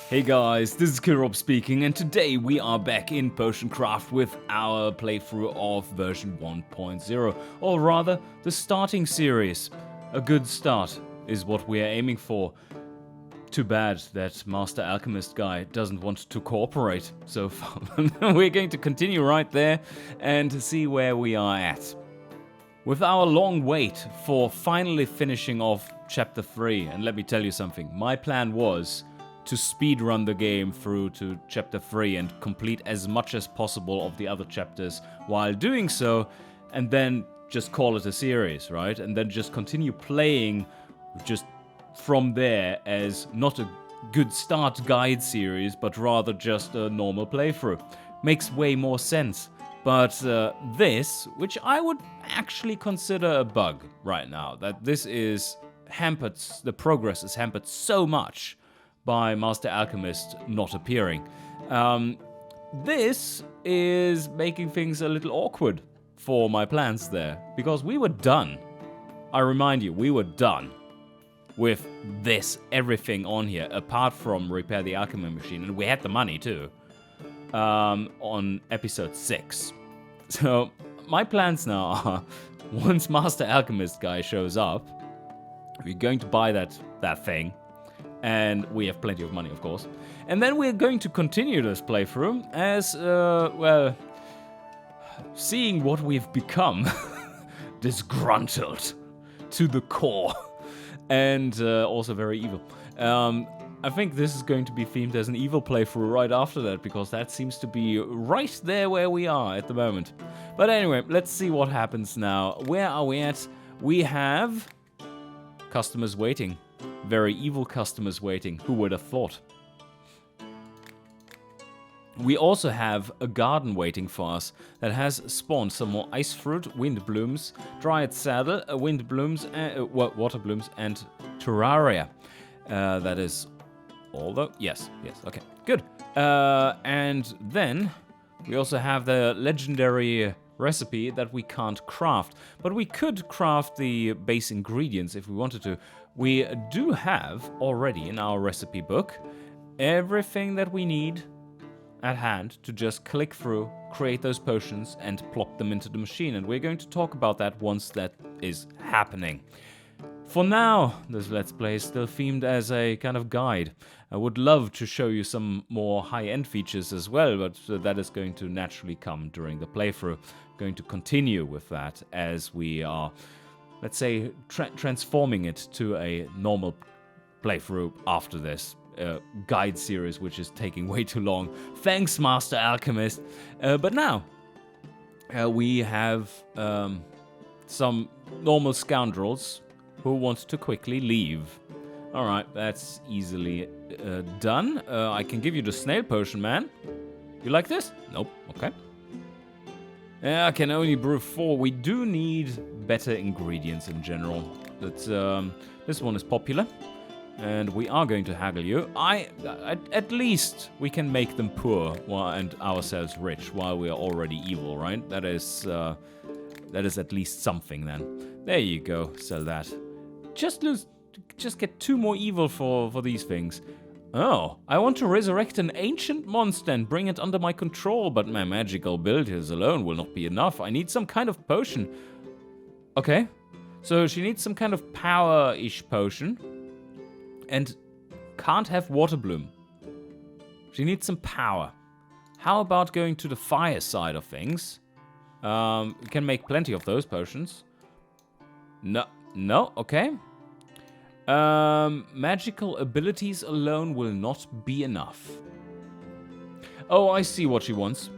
Hey guys, this is Kirob speaking, and today we are back in Potion Craft with our playthrough of version 1.0, or rather, the starting series. A good start is what we are aiming for. Too bad that Master Alchemist guy doesn't want to cooperate so far. We're going to continue right there and see where we are at. With our long wait for finally finishing off Chapter 3, and let me tell you something, my plan was to speedrun the game through to Chapter 3 and complete as much as possible of the other chapters while doing so, and then just call it a series, right? And then just continue playing just from there as not a good start guide series, but rather just a normal playthrough. Makes way more sense. But this, which I would actually consider a bug right now, that this is hampered, the progress is hampered so much by Master Alchemist not appearing. This is making things a little awkward for my plans there, because we were done. I remind you, we were done with this, everything on here, apart from repair the alchemy machine, and we had the money too, on episode 6. So my plans now are, once Master Alchemist guy shows up, we're going to buy that thing, and we have plenty of money, of course. And then we're going to continue this playthrough as, seeing what we've become. Disgruntled to the core. And also very evil. I think this is going to be themed as an evil playthrough right after that, because that seems to be right there where we are at the moment. But anyway, let's see what happens now. Where are we at? We have customers waiting. Very evil customers waiting. Who would have thought? We also have a garden waiting for us that has spawned some more ice fruit, wind blooms, dryad saddle, wind blooms, water blooms, and terraria. That is all though? Yes, okay, good. And then we also have the legendary recipe that we can't craft, but we could craft the base ingredients if we wanted to. We do have already in our recipe book everything that we need at hand to just click through, create those potions, and plop them into the machine. And we're going to talk about that once that is happening. For now, this Let's Play is still themed as a kind of guide. I would love to show you some more high-end features as well, but that is going to naturally come during the playthrough. Going to continue with that as we are, let's say, transforming it to a normal playthrough after this guide series, which is taking way too long. Thanks, Master Alchemist. But now, we have some normal scoundrels who want to quickly leave. Alright, that's easily done. I can give you the snail potion, man. You like this? Nope, okay. I can only brew 4. We do need better ingredients in general. But, this one is popular. And we are going to haggle you. At least we can make them poor and ourselves rich while we are already evil, right? That is at least something then. There you go, sell that. Just get 2 more evil for these things. Oh, I want to resurrect an ancient monster and bring it under my control, but my magical abilities alone will not be enough. I need some kind of potion. Okay, so she needs some kind of power-ish potion. And can't have water bloom. She needs some power. How about going to the fire side of things? We can make plenty of those potions. No, okay. Magical abilities alone will not be enough. Oh, I see what she wants.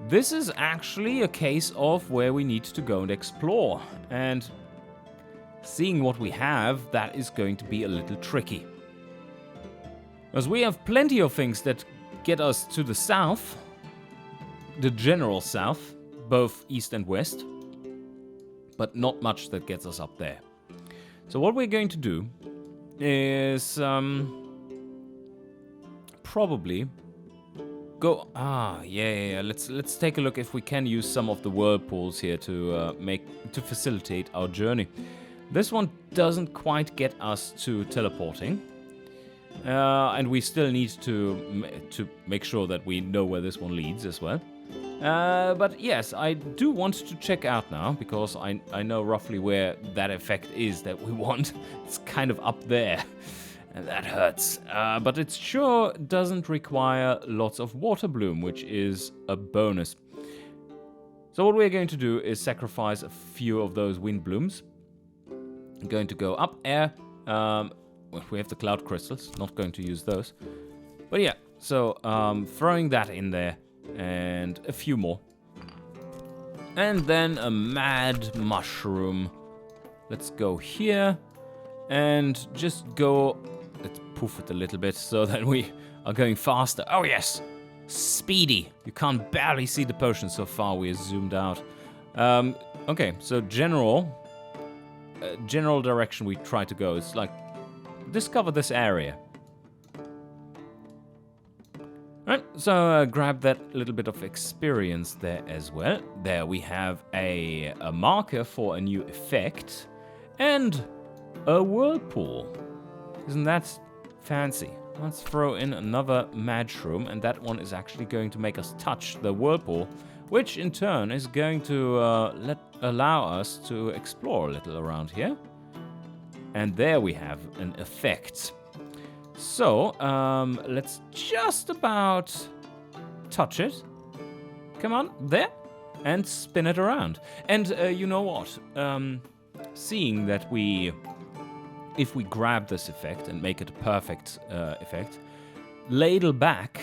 This is actually a case of where we need to go and explore. And seeing what we have, that is going to be a little tricky. As we have plenty of things that get us to the south, the general south, both east and west, but not much that gets us up there. So what we're going to do is probably go. Let's take a look if we can use some of the whirlpools here to facilitate our journey. This one doesn't quite get us to teleporting. And we still need to make sure that we know where this one leads as well. But yes, I do want to check out now, because I know roughly where that effect is that we want. It's kind of up there, and that hurts. But it sure doesn't require lots of water bloom, which is a bonus. So what we're going to do is sacrifice a few of those wind blooms. I'm going to go up air. We have the cloud crystals, not going to use those. But yeah, so throwing that in there, and a few more. And then a mad mushroom. Let's go here, and just go, let's poof it a little bit so that we are going faster. Oh yes, speedy. You can't barely see the potion so far, we are zoomed out. Okay, so general direction we try to go is like, discover this area. Right, so grab that little bit of experience there as well. There we have a marker for a new effect, and a whirlpool. Isn't that fancy? Let's throw in another mushroom, and that one is actually going to make us touch the whirlpool, which in turn is going to allow us to explore a little around here. And there we have an effect. So, let's just about touch it. Come on, there. And spin it around. And you know what? Seeing that if we grab this effect and make it a perfect effect, ladle back,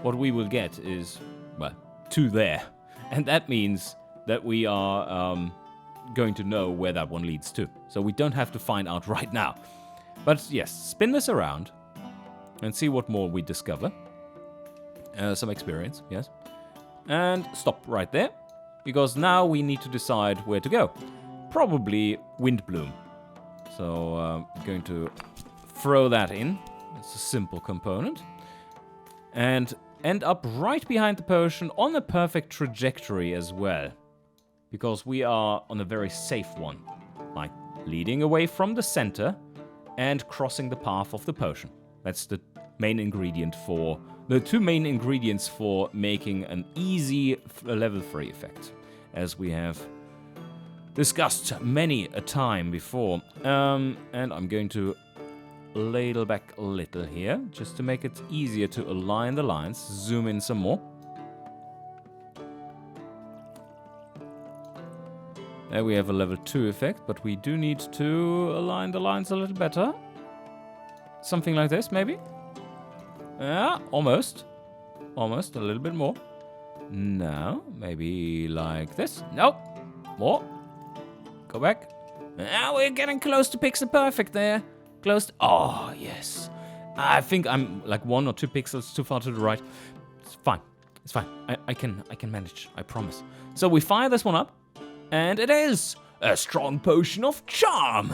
what we will get is, well, 2 there. And that means that we are going to know where that one leads to. So we don't have to find out right now. But yes, spin this around and see what more we discover. Some experience, yes. And stop right there, because now we need to decide where to go. Probably wind bloom. So I'm going to throw that in. It's a simple component. And end up right behind the potion on a perfect trajectory as well. Because we are on a very safe one. Like leading away from the center and crossing the path of the potion. That's the main ingredient for... the 2 main ingredients for making an easy level 3 effect. As we have discussed many a time before. And I'm going to ladle back a little here, just to make it easier to align the lines. Zoom in some more. There we have a level 2 effect, but we do need to align the lines a little better. Something like this, maybe? Yeah, almost. Almost, a little bit more. No, maybe like this. Nope. More. Go back. Now we're getting close to pixel perfect there. Close to... oh, yes. I think I'm like 1 or 2 pixels too far to the right. It's fine. It's fine. I can manage. I promise. So we fire this one up. And it is a strong potion of charm.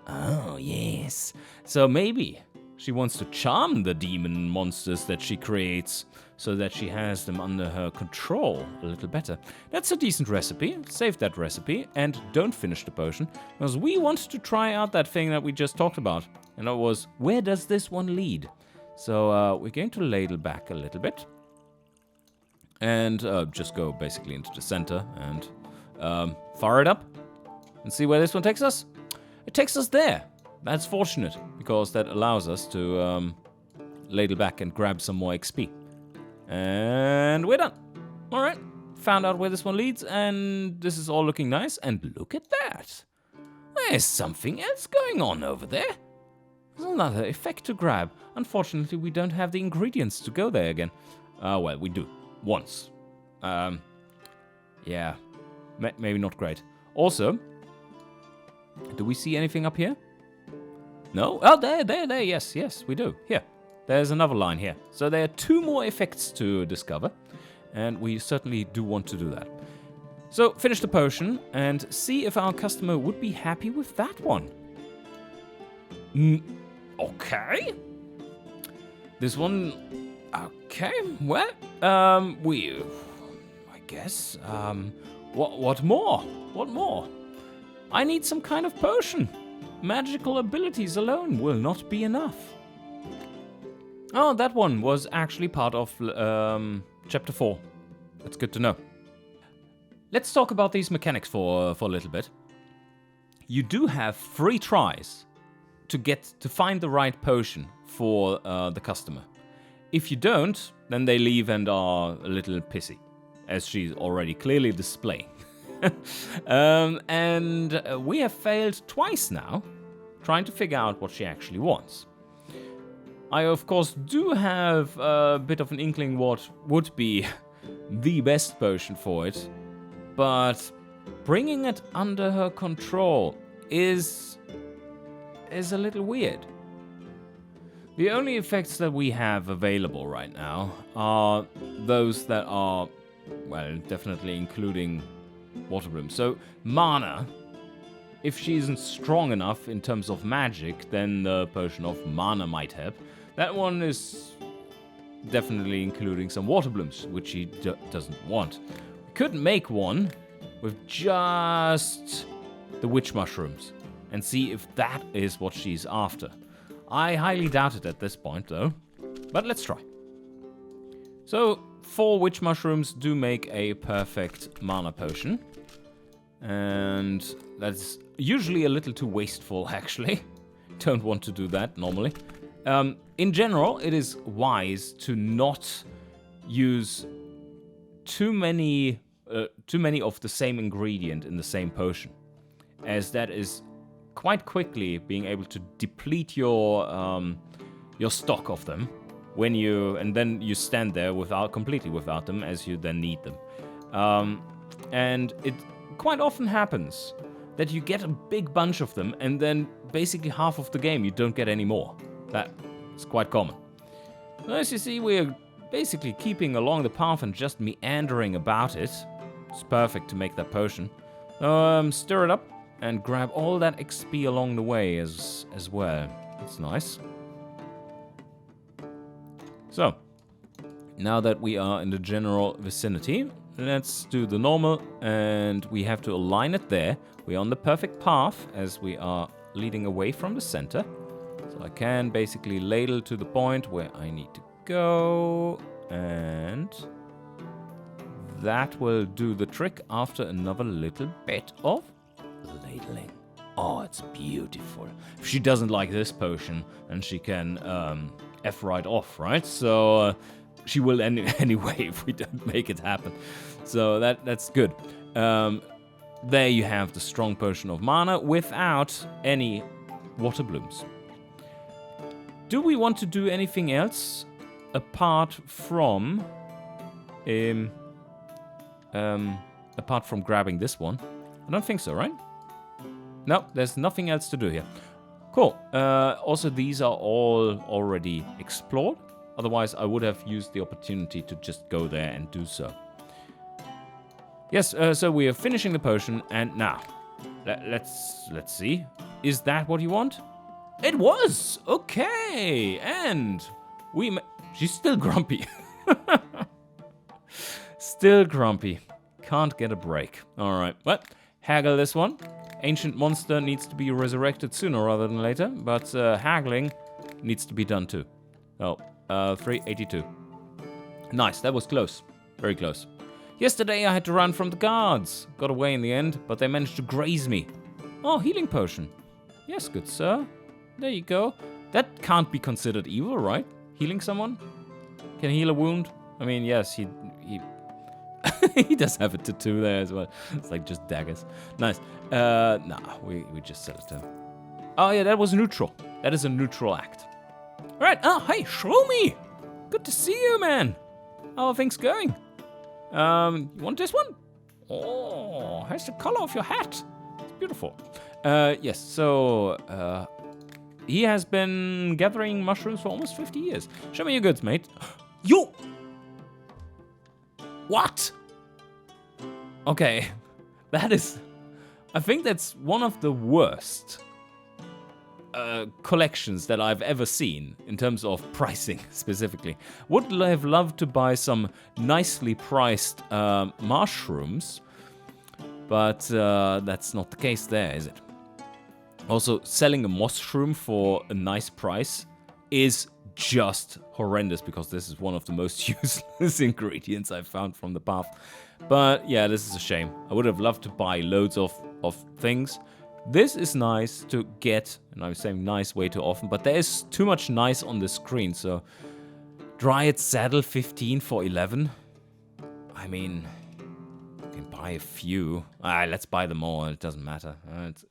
Oh, yes. So maybe she wants to charm the demon monsters that she creates so that she has them under her control a little better. That's a decent recipe. Save that recipe and don't finish the potion, because we want to try out that thing that we just talked about. And that was, where does this one lead? So we're going to ladle back a little bit. And just go basically into the center and... fire it up and see where this one takes us. It takes us there. That's fortunate, because that allows us to ladle back and grab some more XP. And we're done. Alright, found out where this one leads, and this is all looking nice. And look at that. There's something else going on over there. There's another effect to grab. Unfortunately, we don't have the ingredients to go there again. Well, we do. Once. Yeah. Maybe not great. Also, do we see anything up here? No? Oh, there, yes, we do. Here. There's another line here. So there are 2 more effects to discover, and we certainly do want to do that. So, finish the potion, and see if our customer would be happy with that one. Okay. This one... okay, well, I guess, What more? What more? I need some kind of potion. Magical abilities alone will not be enough. Oh, that one was actually part of Chapter 4. That's good to know. Let's talk about these mechanics for a little bit. You do have 3 tries to find the right potion for the customer. If you don't, then they leave and are a little pissy, as she's already clearly displaying. And we have failed twice now, trying to figure out what she actually wants. I, of course, do have a bit of an inkling what would be the best potion for it, but bringing it under her control is a little weird. The only effects that we have available right now are those that are, well, definitely including water bloom. So, mana, if she isn't strong enough in terms of magic, then the potion of mana might help. That one is definitely including some water blooms, which she doesn't want. We could make one with just the witch mushrooms and see if that is what she's after. I highly doubt it at this point, though, but let's try. So, 4 witch mushrooms do make a perfect mana potion, and that's usually a little too wasteful, actually. Don't want to do that normally. In general, it is wise to not use too many of the same ingredient in the same potion, as that is quite quickly being able to deplete your stock of them and then you stand there completely without them as you then need them. And it quite often happens that you get a big bunch of them and then basically half of the game you don't get any more. That is quite common. As you see, we're basically keeping along the path and just meandering about it. It's perfect to make that potion. Stir it up and grab all that XP along the way as well. That's nice. So, now that we are in the general vicinity, let's do the normal, and we have to align it there. We're on the perfect path as we are leading away from the center. So I can basically ladle to the point where I need to go, and that will do the trick after another little bit of ladling. Oh, it's beautiful. If she doesn't like this potion, then she can F right off, right? So she will anyway if we don't make it happen. So that's good. There you have the strong potion of mana without any water blooms. Do we want to do anything else apart from grabbing this one? I don't think so, right? No, there's nothing else to do here. Cool. Also, these are all already explored. Otherwise, I would have used the opportunity to just go there and do so. Yes, so we are finishing the potion, and now, let's see. Is that what you want? It was! Okay! And she's still grumpy. Still grumpy. Can't get a break. Alright, well, haggle this one. Ancient monster needs to be resurrected sooner rather than later, but haggling needs to be done too. Oh, 382. Nice, that was close. Very close. Yesterday I had to run from the guards. Got away in the end, but they managed to graze me. Oh, healing potion. Yes, good sir. There you go. That can't be considered evil, right? Healing someone? Can heal a wound? I mean, yes, he he does have a tattoo there as well. It's like just daggers. Nice. Nah, we just set it down. Oh yeah, that was neutral. That is a neutral act. Alright, oh hey, Shroomy! Good to see you, man. How are things going? You want this one? Oh, has the color of your hat. It's beautiful. Yes, so he has been gathering mushrooms for almost 50 years. Show me your goods, mate. You! What? Okay, that is... I think that's one of the worst collections that I've ever seen in terms of pricing, specifically. Would have loved to buy some nicely priced mushrooms, but that's not the case there, is it? Also, selling a mushroom for a nice price is just horrendous because this is one of the most useless ingredients I've found from the path. But yeah, this is a shame. I would have loved to buy loads of things. This is nice to get, and I'm saying nice way too often, but there is too much nice on the screen, so Dryad Saddle 15 for 11. I mean, you can buy a few. Let's buy them all, it doesn't matter.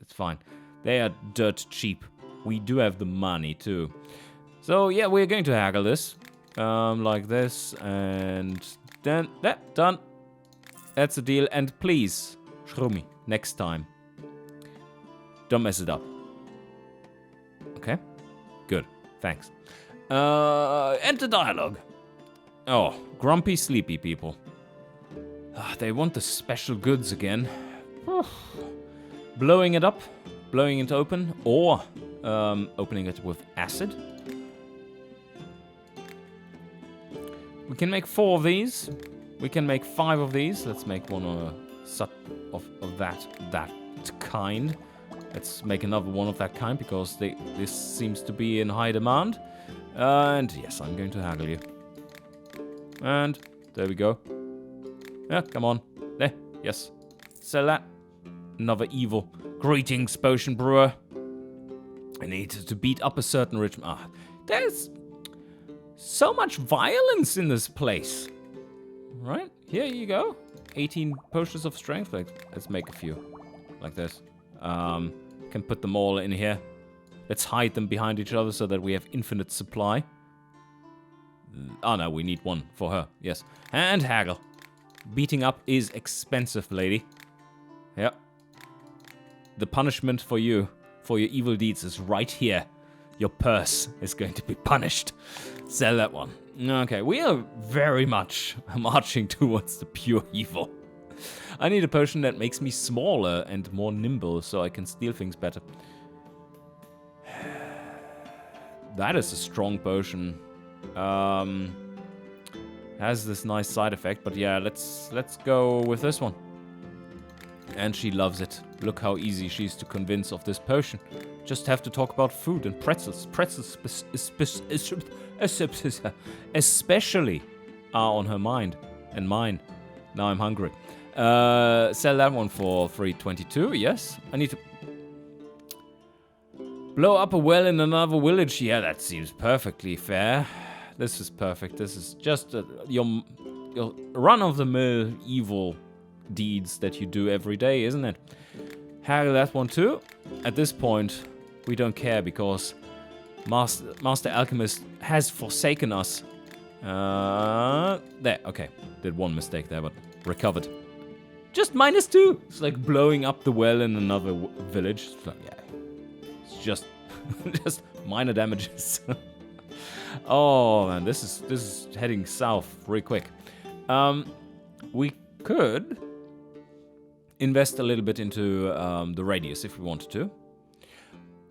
It's fine. They are dirt cheap. We do have the money too. So yeah, we're going to haggle this. Like this, and then, done. That's the deal, and please, Shroomy, next time, don't mess it up. Okay? Good. Thanks. Enter dialogue. Oh, grumpy, sleepy people. They want the special goods again. Blowing it up, blowing it open, or opening it with acid. We can make 4 of these. We can make 5 of these. Let's make one of that kind. Let's make another one of that kind because this seems to be in high demand. And yes, I'm going to haggle you. And there we go. Yeah, come on. There, yes. Sell that. Another evil. Greetings, potion brewer. I need to beat up a certain rich... there's so much violence in this place. Right? Here you go. 18 potions of strength. Let's make a few. Like this. Can put them all in here. Let's hide them behind each other so that we have infinite supply. Oh no, we need one for her. Yes. And haggle. Beating up is expensive, lady. Yep. The punishment for you, for your evil deeds, is right here. Your purse is going to be punished. Sell that one. Okay, we are very much marching towards the pure evil. I need a potion that makes me smaller and more nimble so I can steal things better. That is a strong potion. Has this nice side effect, but yeah, let's go with this one. And she loves it. Look how easy she is to convince of this potion. Just have to talk about food and pretzels. Pretzels especially are on her mind and mine. Now I'm hungry. Sell that one for 322. Yes, I need to blow up a well in another village. Yeah, that seems perfectly fair. This is perfect. This is just your run-of-the-mill evil deeds that you do every day, isn't it? Haggle that one too. At this point, we don't care because Master Alchemist has forsaken us. There, okay. Did one mistake there, but recovered. Just -2. It's like blowing up the well in another village. It's like, yeah. It's just minor damages. Oh man, this is heading south real quick. We could invest a little bit into the radius if we wanted to.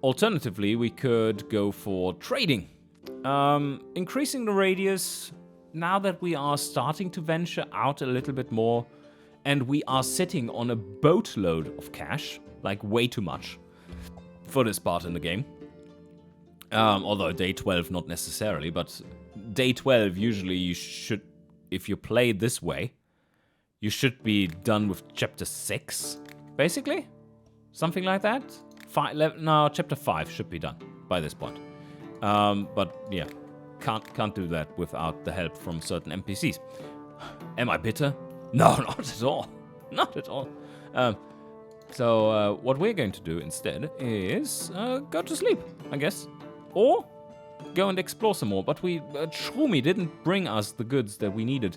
Alternatively, we could go for trading. Increasing the radius, now that we are starting to venture out a little bit more, and we are sitting on a boatload of cash, like way too much, for this part in the game. Although day 12 not necessarily, but day 12 usually you should, if you play this way, you should be done with chapter 6, basically? Something like that? Chapter 5 should be done by this point. But yeah, can't do that without the help from certain NPCs. Am I bitter? No, not at all. Not at all. So what we're going to do instead is go to sleep, I guess. Or go and explore some more. But Shroomy didn't bring us the goods that we needed.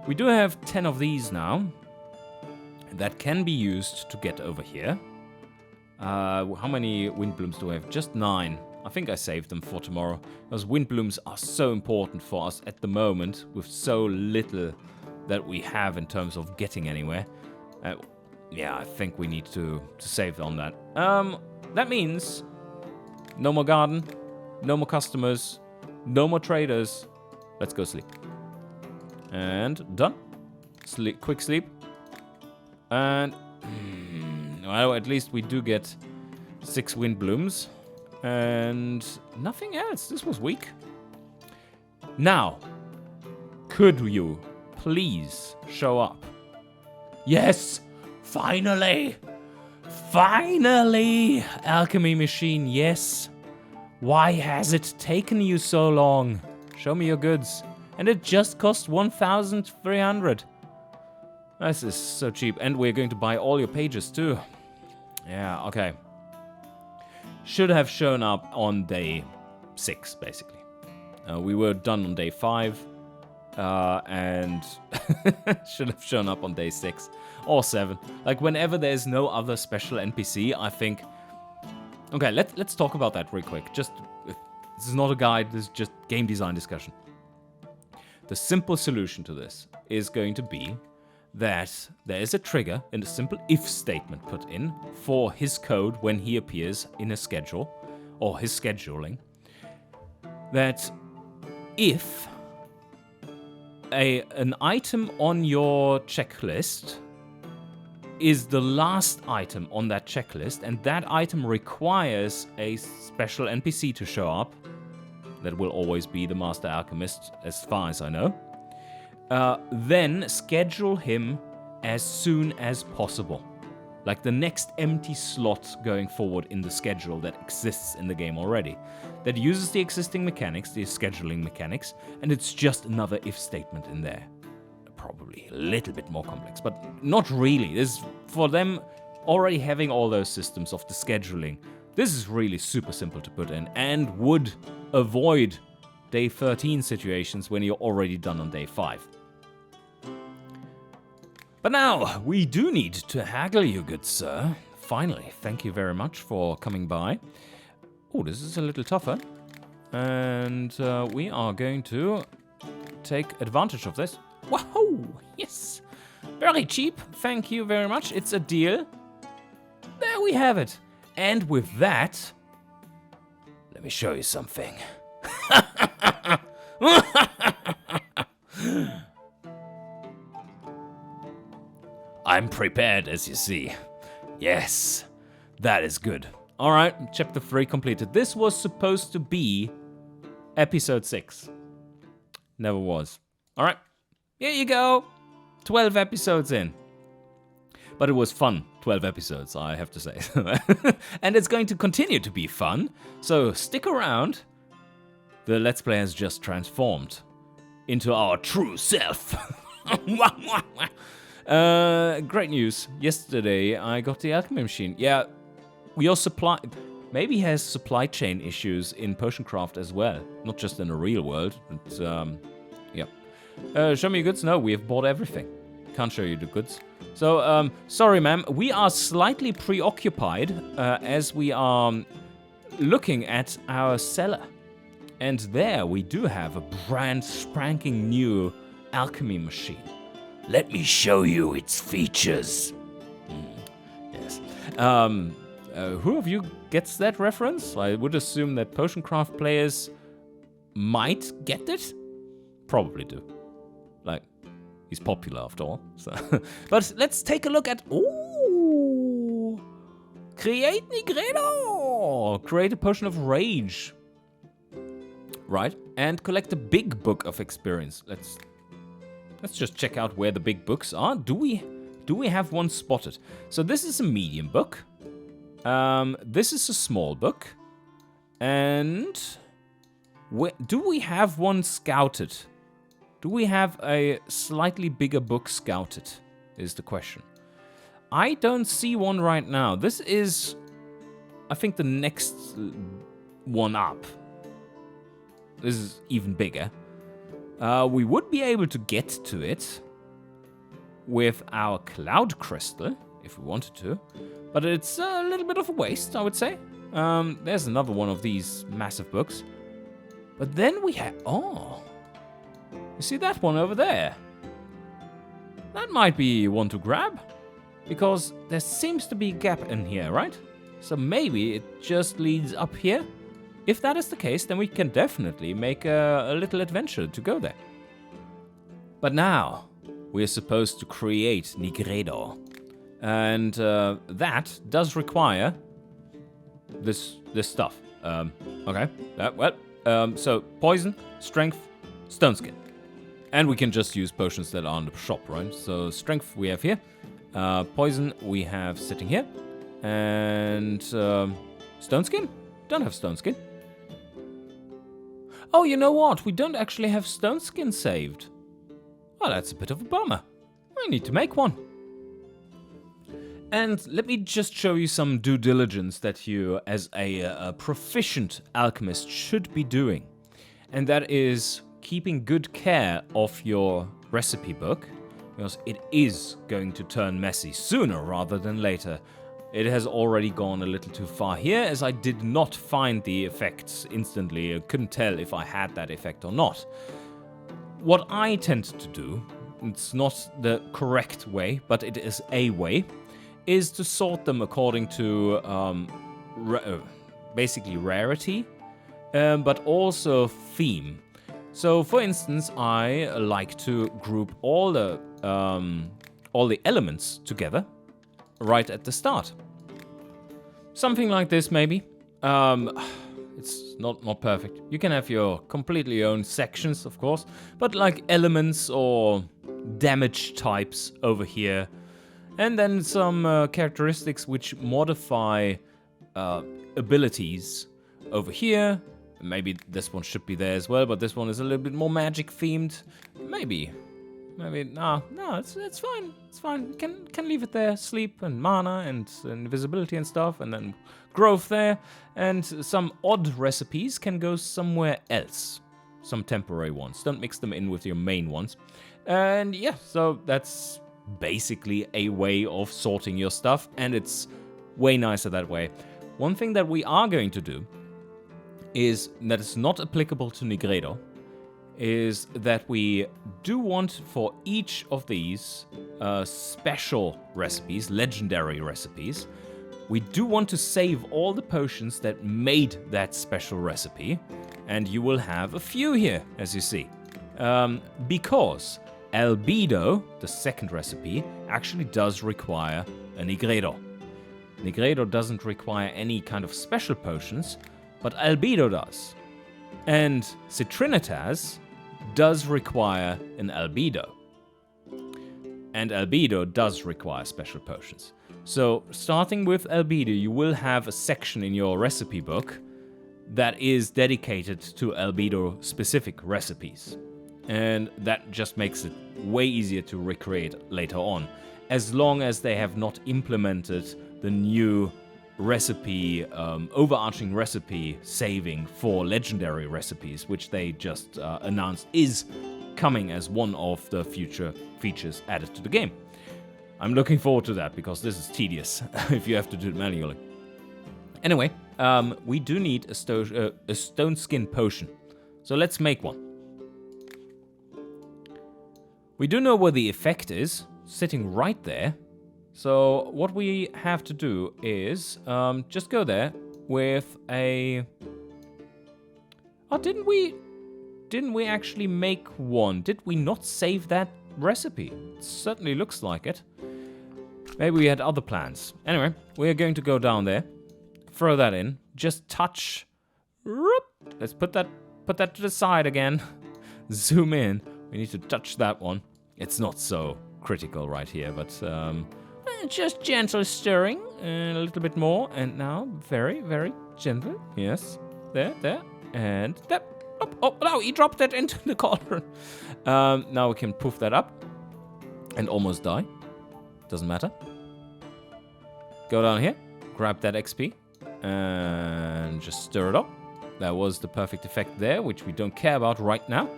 We do have 10 of these now that can be used to get over here. How many wind blooms do we have? Just 9. I think I saved them for tomorrow. Those wind blooms are so important for us at the moment with so little that we have in terms of getting anywhere. Yeah, I think we need to save on that. That means no more garden, no more customers, no more traders. Let's go sleep. And done. Sleep, quick sleep. And well, at least we do get 6 wind blooms. And nothing else. This was weak. Now, could you please show up? Yes, finally! Finally! Alchemy machine, yes. Why has it taken you so long? Show me your goods. And it just cost 1,300. This is so cheap. And we're going to buy all your pages too. Yeah, okay. Should have shown up on day 6, basically. We were done on day 5. And should have shown up on day 6 or 7. Like, whenever there's no other special NPC, I think... Okay, let's talk about that real quick. Just, this is not a guide, this is just game design discussion. The simple solution to this is going to be that there is a trigger and a simple if statement put in for his code when he appears in a schedule, or his scheduling, that if an item on your checklist is the last item on that checklist, and that item requires a special NPC to show up, that will always be the Master Alchemist, as far as I know, then schedule him as soon as possible. Like the next empty slot going forward in the schedule that exists in the game already. That uses the existing mechanics, the scheduling mechanics, and it's just another if statement in there. Probably a little bit more complex, but not really. This, for them already having all those systems of the scheduling, this is really super simple to put in and would avoid day 13 situations when you're already done on day 5. But now, we do need to haggle you, good sir. Finally, thank you very much for coming by. Oh, this is a little tougher. And we are going to take advantage of this. Whoa, yes. Very cheap, thank you very much. It's a deal. There we have it. And with that, let me show you something. I'm prepared, as you see. Yes, that is good. All right, chapter 3 completed. This was supposed to be episode 6. Never was. All right, here you go. 12 episodes in. But it was fun, 12 episodes, I have to say. And it's going to continue to be fun, so stick around. The Let's Play has just transformed into our true self. Great news. Yesterday, I got the Alchemy machine. Yeah, your supply... Maybe has supply chain issues in Potioncraft as well. Not just in the real world, but, yeah. Show me your goods? No, we have bought everything. Can't show you the goods. So, sorry, ma'am. We are slightly preoccupied as we are looking at our cellar. And there we do have a brand spanking new Alchemy machine. Let me show you its features. Yes. Who of you gets that reference? I would assume that Potioncraft players might get it. Probably do. Like, he's popular after all. So. But let's take a look at... Ooh! Create Nigredo! Create a Potion of Rage. Right. And collect a big book of experience. Let's just check out where the big books are. Do we have one spotted? So this is a medium book. This is a small book. And... do we have one scouted? Do we have a slightly bigger book scouted, is the question. I don't see one right now. This is, I think, the next one up. This is even bigger. We would be able to get to it with our Cloud Crystal, if we wanted to. But it's a little bit of a waste, I would say. There's another one of these massive books. But then we have... Oh... You see that one over there? That might be one to grab. Because there seems to be a gap in here, right? So maybe it just leads up here. If that is the case, then we can definitely make a little adventure to go there. But now, we're supposed to create Nigredo. And that does require this stuff. Okay. So, poison, strength, Stone Skin. And we can just use potions that are on the shop, right? So strength we have here. Poison we have sitting here. And Stone Skin? Don't have Stone Skin. Oh, you know what? We don't actually have Stone Skin saved. Well, that's a bit of a bummer. I need to make one. And let me just show you some due diligence that you, as a proficient alchemist, should be doing. And that is keeping good care of your recipe book, because it is going to turn messy sooner rather than later. It has already gone a little too far here, as I did not find the effects instantly. I couldn't tell if I had that effect or not. What I tend to do, it's not the correct way, but it is a way, is to sort them according to basically rarity, but also theme. So, for instance, I like to group all the elements together right at the start. Something like this, maybe. It's not perfect. You can have your completely own sections, of course, but like elements or damage types over here. And then some characteristics which modify abilities over here. Maybe this one should be there as well, but this one is a little bit more magic themed. Maybe, no, it's fine. It's fine. Can leave it there. Sleep and mana and invisibility and stuff, and then growth there. And some odd recipes can go somewhere else. Some temporary ones. Don't mix them in with your main ones. And yeah, so that's basically a way of sorting your stuff, and it's way nicer that way. One thing that we are going to do is that is not applicable to Nigredo, is that we do want for each of these special recipes, legendary recipes, we do want to save all the potions that made that special recipe, and you will have a few here, as you see. Because Albedo, the second recipe, actually does require a Nigredo. Nigredo doesn't require any kind of special potions, but Albedo does. And Citrinitas does require an Albedo. And Albedo does require special potions. So, starting with Albedo, you will have a section in your recipe book that is dedicated to Albedo-specific recipes. And that just makes it way easier to recreate later on, as long as they have not implemented the new recipe, overarching recipe saving for legendary recipes, which they just announced is coming as one of the future features added to the game. I'm looking forward to that, because this is tedious if you have to do it manually. Anyway, we do need a stone skin potion, so let's make one. We do know where the effect is, sitting right there. So what we have to do is just go there with a... Oh, didn't we actually make one? Did we not save that recipe? It certainly looks like it. Maybe we had other plans. Anyway, we're going to go down there, throw that in, just touch. Let's put that to the side again. Zoom in. We need to touch that one. It's not so critical right here, but just gentle stirring, a little bit more, and now very, very gentle. Yes, there, and that. Oh, no, he dropped that into the cauldron. Now we can poof that up and almost die. Doesn't matter. Go down here, grab that XP, and just stir it up. That was the perfect effect there, which we don't care about right now.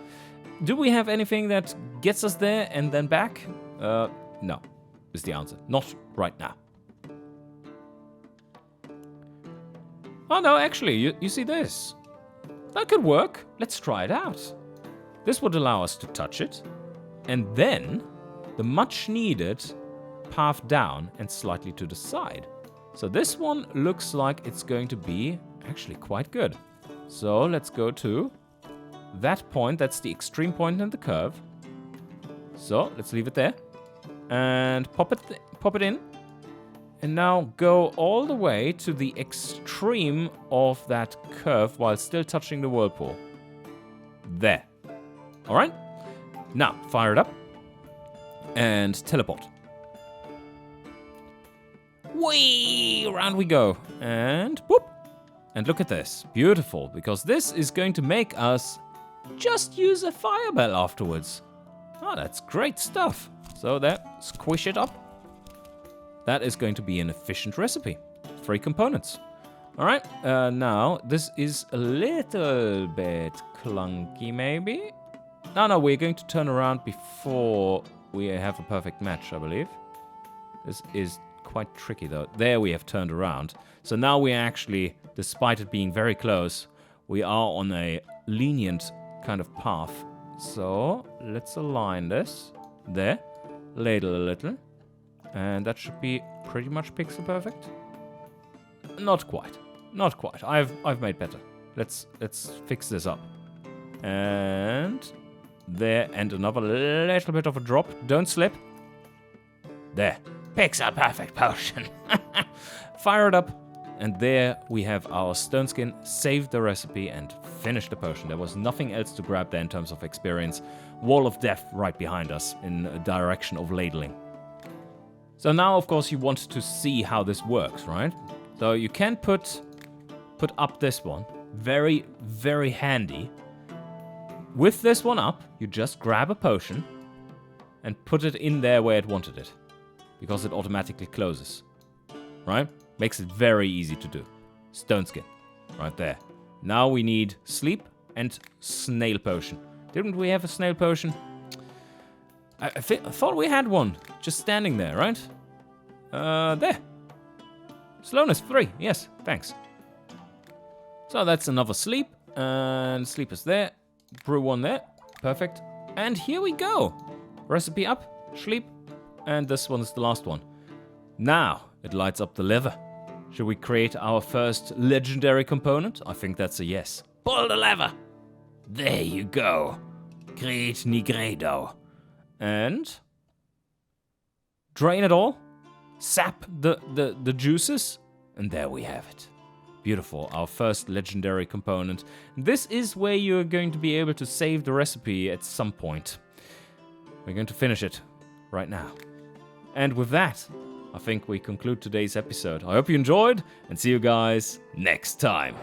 Do we have anything that gets us there and then back? No, is the answer. Not right now. Oh no, actually, you see this? That could work. Let's try it out. This would allow us to touch it, and then the much needed path down and slightly to the side. So this one looks like it's going to be actually quite good. So let's go to that point. That's the extreme point in the curve. So let's leave it there and pop it in. And now go all the way to the extreme of that curve while still touching the whirlpool. There. All right? Now, fire it up. And teleport. Whee! Around we go. And boop. And look at this. Beautiful. Because this is going to make us just use a fire bell afterwards. Oh, that's great stuff. So there, squish it up. That is going to be an efficient recipe. 3 components. All right. Now, this is a little bit clunky, maybe. No, we're going to turn around before we have a perfect match, I believe. This is quite tricky, though. There we have turned around. So now we actually, despite it being very close, we are on a lenient kind of path. So let's align this. There. Ladle a little. And that should be pretty much pixel perfect. Not quite. Not quite. I've made better. Let's fix this up. And there, and another little bit of a drop. Don't slip. There. Pixel perfect potion. Fire it up. And there we have our stone skin. Saved the recipe and finished the potion. There was nothing else to grab there in terms of experience. Wall of death right behind us in a direction of ladling. So now, of course, you want to see how this works, right? So you can put up this one. Very, very handy. With this one up, you just grab a potion and put it in there where it wanted it. Because it automatically closes. Right? Makes it very easy to do. Stone skin. Right there. Now we need sleep and snail potion. Didn't we have a snail potion? I thought we had one. Just standing there, right? There. Slowness 3. Yes, thanks. So that's another sleep. And sleep is there. Brew 1 there. Perfect. And here we go. Recipe up. Sleep. And this one is the last one. Now, it lights up the lever. Should we create our first legendary component? I think that's a yes. Pull the lever. There you go. Great Nigredo. And drain it all. Sap the juices. And there we have it. Beautiful. Our first legendary component. This is where you're going to be able to save the recipe at some point. We're going to finish it right now. And with that, I think we conclude today's episode. I hope you enjoyed, and see you guys next time.